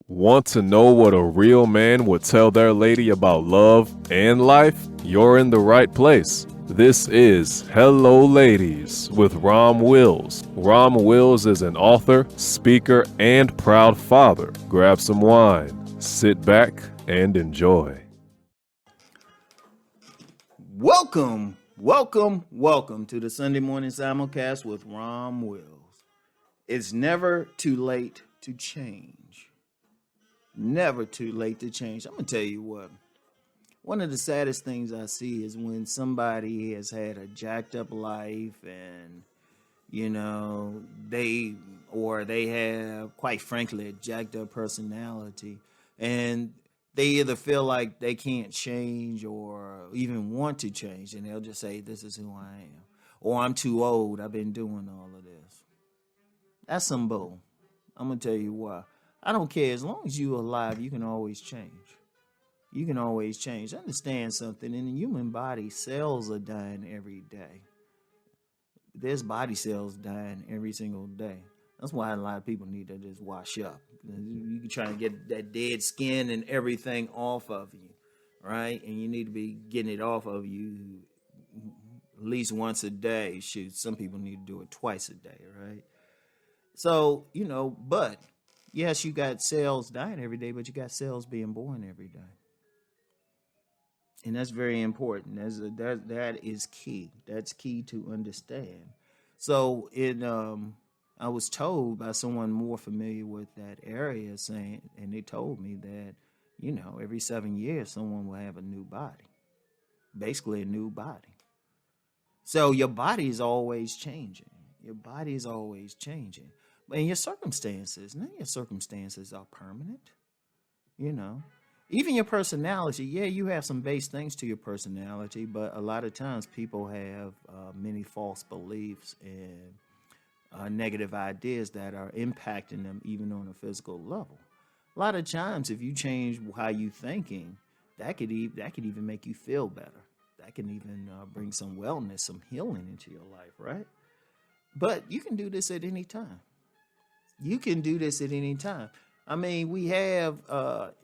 Want to know what a real man would tell their lady about love and life? You're in the right place. This is Hello Ladies with Rom Wills. Rom Wills is an author, speaker, and proud father. Grab some wine, sit back, and enjoy. Welcome to the Sunday morning simulcast with Rom Wills. It's never too late to change. Never too late to change. I'm going to tell you what. One of the saddest things I see is when somebody has had a jacked up life and, they have, quite frankly, a jacked up personality. And they either feel like they can't change or even want to change. And they'll just say, this is who I am. Or I'm too old. I've been doing all of this. That's some bull. I'm going to tell you why. I don't care. As long as you're alive, you can always change. You can always change. Understand something. In the human body, cells are dying every day. There's body cells dying every single day. That's why a lot of people need to just wash up. You can try to get that dead skin and everything off of you, right? And you need to be getting it off of you at least once a day. Shoot, some people need to do it twice a day, right? So, but yes, you got cells dying every day, but you got cells being born every day. And that's very important. That is key. That's key to understand. So I was told by someone more familiar with that area and they told me that, every 7 years someone will have a new body. Basically a new body. So your body is always changing. Your body is always changing. And your circumstances, none of your circumstances are permanent. Even your personality, you have some base things to your personality, but a lot of times people have many false beliefs and negative ideas that are impacting them even on a physical level. A lot of times, if you change how you're thinking, that could even make you feel better. That can even bring some wellness, some healing into your life, right? But you can do this at any time. You can do this at any time. I mean, we have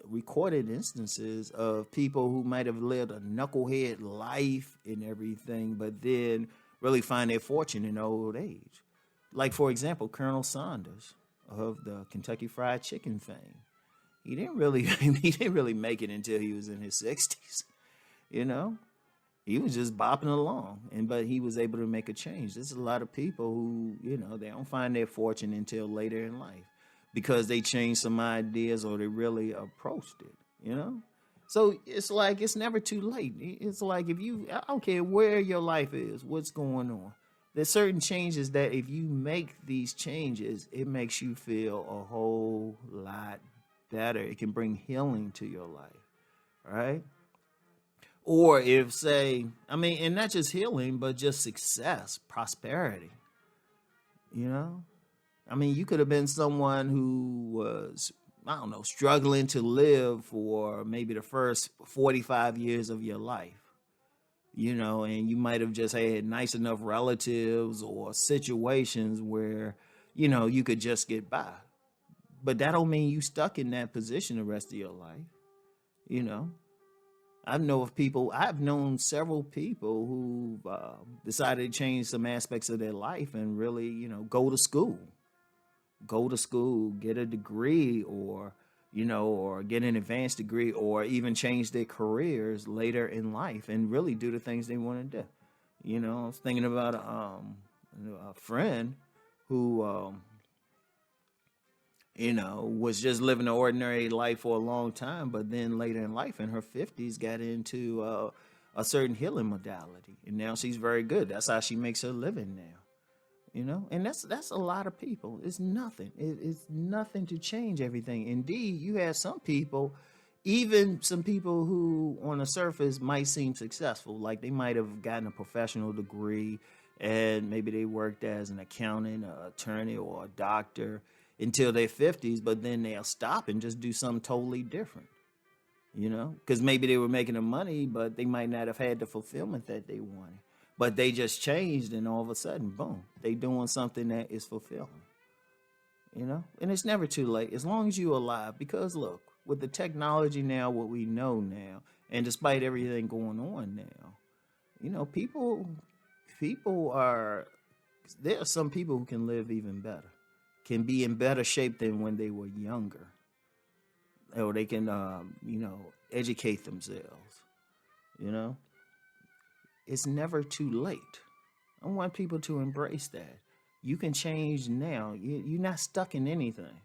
recorded instances of people who might have lived a knucklehead life and everything, but then really find their fortune in old age. Like, for example, Colonel Sanders of the Kentucky Fried Chicken fame. He didn't really make it until he was in his 60s. He was just bopping along, but he was able to make a change. There's a lot of people who, they don't find their fortune until later in life because they changed some ideas or they really approached it, So it's like it's never too late. It's like I don't care where your life is, what's going on. There's certain changes that if you make these changes, it makes you feel a whole lot better. It can bring healing to your life, right? Or and not just healing, but just success, prosperity, you could have been someone who was, struggling to live for maybe the first 45 years of your life, and you might have just had nice enough relatives or situations where, you could just get by. But that don't mean you stuck in that position the rest of your life, I've known several people who decided to change some aspects of their life and really, go to school, get a degree or get an advanced degree or even change their careers later in life and really do the things they want to do. I was thinking about a friend who, was just living an ordinary life for a long time, but then later in life in her 50s got into a certain healing modality. And now she's very good. That's how she makes her living now. And that's a lot of people. It's nothing. It's nothing to change everything. Indeed, you have some people, even some people who on the surface might seem successful, like they might have gotten a professional degree and maybe they worked as an accountant, an attorney, or a doctor until their 50s, but then they'll stop and just do something totally different, because maybe they were making the money, but they might not have had the fulfillment that they wanted, but they just changed and all of a sudden, boom, they doing something that is fulfilling, And it's never too late as long as you're alive. Because look, with the technology now, what we know now, and despite everything going on now, people are there are some people who can live even better, can be in better shape than when they were younger, or they can educate themselves. You know, it's never too late. I want people to embrace that. You can change now. You're not stuck in anything.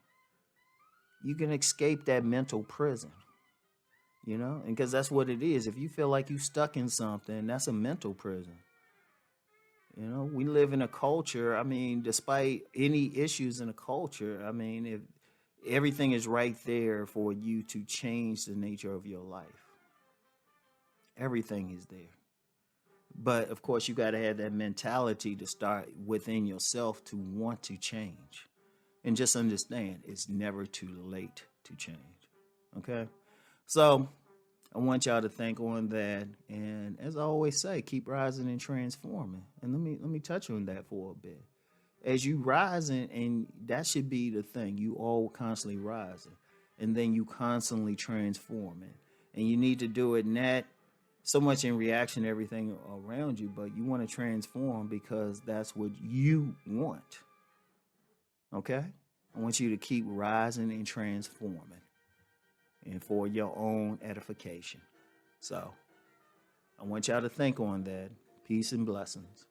You can escape that mental prison, and because that's what it is. If you feel like you're stuck in something, that's a mental prison. We live in a culture. I mean, despite any issues in a culture, I mean, if everything is right there for you to change the nature of your life, everything is there. But of course, you got to have that mentality to start within yourself to want to change. And just understand, it's never too late to change. Okay? So I want y'all to think on that. And as I always say, keep rising and transforming. And let me touch on that for a bit. As you rising, and that should be the thing, you all constantly rising. And then you constantly transforming. And you need to do it not so much in reaction to everything around you, but you want to transform because that's what you want. Okay? I want you to keep rising and transforming, and for your own edification. So I want y'all to think on that. Peace and blessings.